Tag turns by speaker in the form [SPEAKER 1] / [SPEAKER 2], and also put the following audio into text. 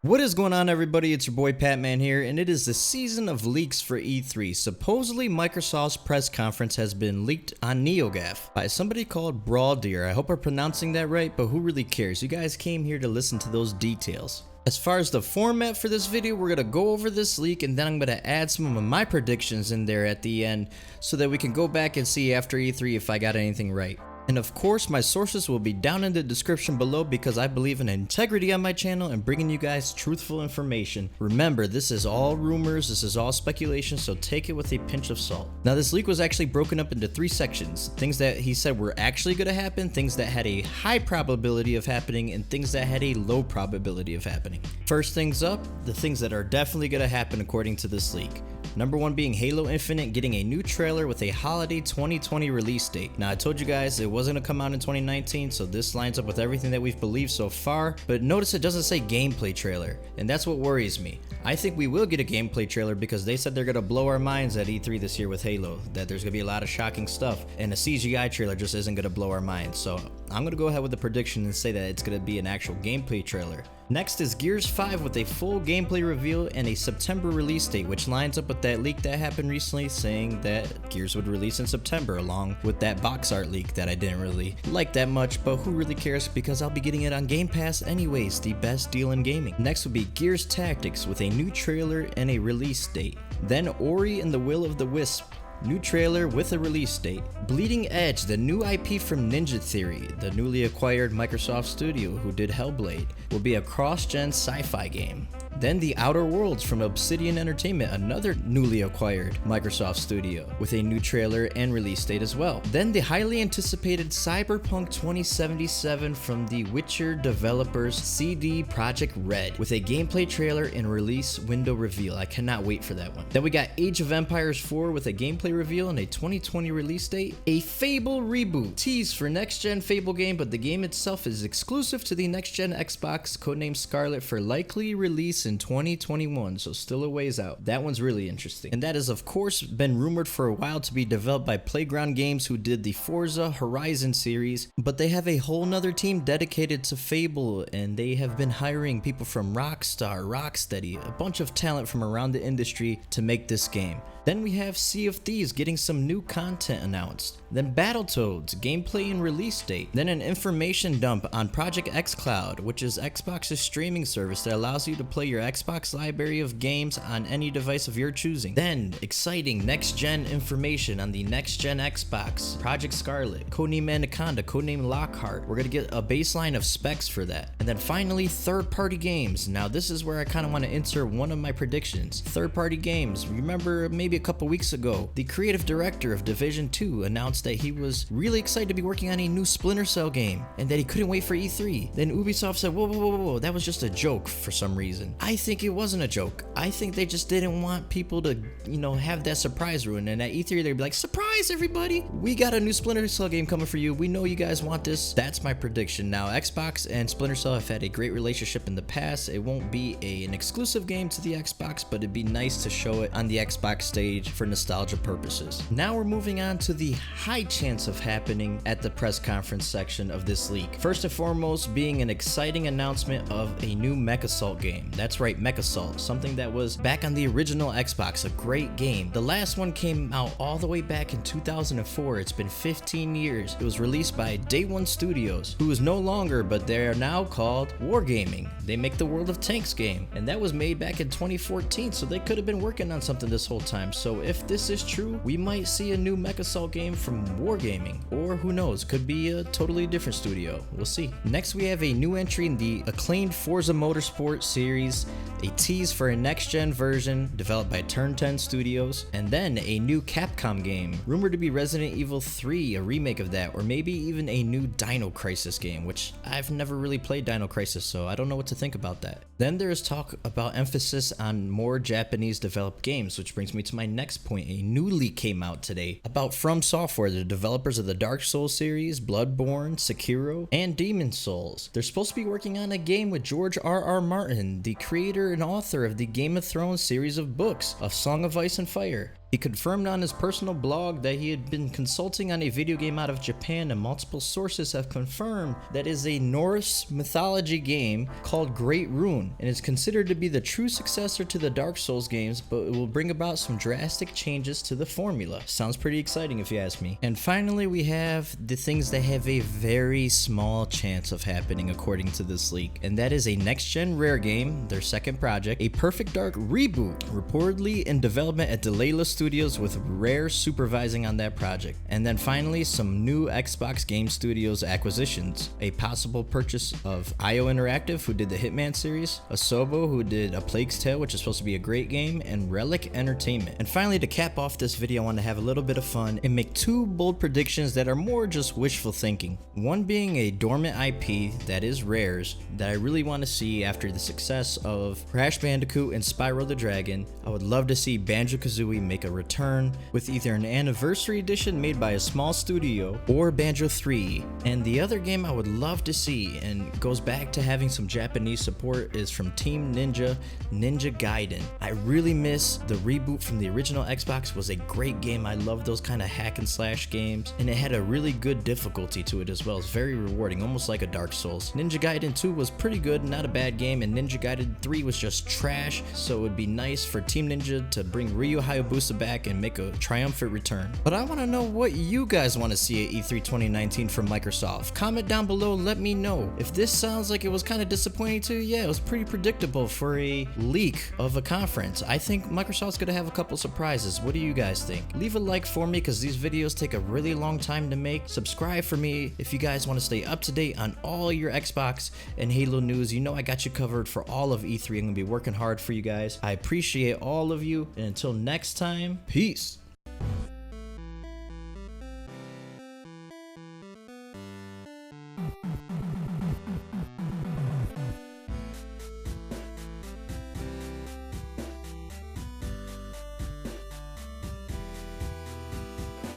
[SPEAKER 1] What is going on, everybody? It's your boy Patman here, and it is the season of leaks for E3. Supposedly, Microsoft's press conference has been leaked on NeoGAF by somebody called Brawldeer. I hope I'm pronouncing that right, but who really cares? You guys came here to listen to those details. As far as the format for this video, we're going to go over this leak, and then I'm going to add some of my predictions in there at the end so that we can go back and see after E3 if I got anything right. And of course, my sources will be down in the description below because I believe in integrity on my channel and bringing you guys truthful information. Remember, this is all rumors, this is all speculation, so take it with a pinch of salt. Now, this leak was actually broken up into 3 sections. Things that he said were actually going to happen, things that had a high probability of happening, and things that had a low probability of happening. First things up, the things that are definitely going to happen according to this leak. Number 1 being Halo Infinite getting a new trailer with a holiday 2020 release date. Now, I told you guys it wasn't going to come out in 2019, so this lines up with everything that we've believed so far, but notice it doesn't say gameplay trailer, and that's what worries me. I think we will get a gameplay trailer because they said they're going to blow our minds at E3 this year with Halo, that there's going to be a lot of shocking stuff, and a CGI trailer just isn't going to blow our minds, so I'm going to go ahead with the prediction and say that it's going to be an actual gameplay trailer. Next is Gears 5 with a full gameplay reveal and a September release date, which lines up with that leak that happened recently saying that Gears would release in September, along with that box art leak that I didn't really like that much, but who really cares because I'll be getting it on Game Pass anyways, the best deal in gaming. Next would be Gears Tactics with a new trailer and a release date. Then Ori and the Will of the Wisp. New trailer with a release date. Bleeding Edge, the new IP from Ninja Theory, the newly acquired Microsoft studio who did Hellblade, will be a cross-gen sci-fi game. Then The Outer Worlds from Obsidian Entertainment, another newly acquired Microsoft studio, with a new trailer and release date as well. Then the highly anticipated Cyberpunk 2077 from the Witcher developers CD Projekt Red, with a gameplay trailer and release window reveal. I cannot wait for that one. Then we got Age of Empires 4 with a gameplay reveal and a 2020 release date. A Fable reboot, tease for next-gen Fable game, but the game itself is exclusive to the next-gen Xbox, codenamed Scarlet, for likely release in 2021, so still a ways out. That one's really interesting. And that has of course been rumored for a while to be developed by Playground Games, who did the Forza Horizon series, but they have a whole nother team dedicated to Fable, and they have been hiring people from Rockstar, Rocksteady, a bunch of talent from around the industry to make this game. Then we have Sea of Thieves getting some new content announced. Then Battletoads, gameplay and release date. Then an information dump on Project xCloud, which is Xbox's streaming service that allows you to play your Xbox library of games on any device of your choosing. Then exciting next-gen information on the next-gen Xbox, Project Scarlet, codename Anaconda, codename Lockhart. We're gonna get a baseline of specs for that. And then finally, third-party games. Now this is where I kind of want to insert one of my predictions. Third-party games. Remember maybe a couple weeks ago, the creative director of Division 2 announced that he was really excited to be working on a new Splinter Cell game and that he couldn't wait for E3. Then Ubisoft said, whoa, that was just a joke for some reason. I think it wasn't a joke. I think they just didn't want people to, have that surprise ruin, and at E3 they'd be like, surprise everybody! We got a new Splinter Cell game coming for you. We know you guys want this. That's my prediction. Now, Xbox and Splinter Cell have had a great relationship in the past. It won't be an exclusive game to the Xbox, but it'd be nice to show it on the Xbox stage for nostalgia purposes. Now we're moving on to the high chance of happening at the press conference section of this leak. First and foremost being an exciting announcement of a new MechAssault game. That's right, MechAssault, something that was back on the original Xbox, a great game. The last one came out all the way back in 2004. It's been 15 years. It was released by Day One Studios, who is no longer, but they are now called Wargaming. They make the World of Tanks game, and that was made back in 2014, so they could have been working on something this whole time. So if this is true, we might see a new MechAssault game from Wargaming, or who knows, could be a totally different studio. We'll see. Next, we have a new entry in the acclaimed Forza Motorsport series, a tease for a next-gen version developed by Turn 10 Studios, and then a new Capcom game, rumored to be Resident Evil 3, a remake of that, or maybe even a new Dino Crisis game, which I've never really played Dino Crisis, so I don't know what to think about that. Then there is talk about emphasis on more Japanese developed games, which brings me to my next point. A new leak came out today about From Software, the developers of the Dark Souls series, Bloodborne, Sekiro, and Demon Souls. They're supposed to be working on a game with George R.R. Martin, the creator and author of the Game of Thrones series of books, of Song of Ice and Fire. He confirmed on his personal blog that he had been consulting on a video game out of Japan, and multiple sources have confirmed that is a Norse mythology game called Great Rune, and is considered to be the true successor to the Dark Souls games, but it will bring about some drastic changes to the formula. Sounds pretty exciting if you ask me. And finally, we have the things that have a very small chance of happening according to this leak, and that is a next-gen Rare game, their second project, a Perfect Dark reboot, reportedly in development at Delayla Studios with Rare supervising on that project. And then finally, some new Xbox Game Studios acquisitions, a possible purchase of IO Interactive, who did the Hitman series, Asobo, who did A Plague's Tale, which is supposed to be a great game, and Relic Entertainment. And finally, to cap off this video, I want to have a little bit of fun and make two bold predictions that are more just wishful thinking. One being a dormant IP that is Rare's that I really want to see after the success of Crash Bandicoot and Spyro the Dragon. I would love to see Banjo-Kazooie make a return with either an anniversary edition made by a small studio or Banjo 3. And the other game I would love to see, and goes back to having some Japanese support, is from Team Ninja, Ninja Gaiden. I really miss the reboot from the original Xbox. Was a great game. I love those kind of hack and slash games, and it had a really good difficulty to it as well. It's very rewarding, almost like a Dark Souls. Ninja Gaiden 2 was pretty good, not a bad game, and Ninja Gaiden 3 was just trash, so it would be nice for Team Ninja to bring Ryu Hayabusa back and make a triumphant return. But I want to know what you guys want to see at E3 2019 from Microsoft. Comment down below, let me know. If this sounds like it was kind of disappointing to you, yeah, it was pretty predictable for a leak of a conference. I think Microsoft's gonna have a couple surprises. What do you guys think? Leave a like for me, because these videos take a really long time to make. Subscribe for me if you guys want to stay up to date on all your Xbox and Halo news. You know I got you covered for all of E3. I'm gonna be working hard for you guys. I appreciate all of you, and until next time, peace.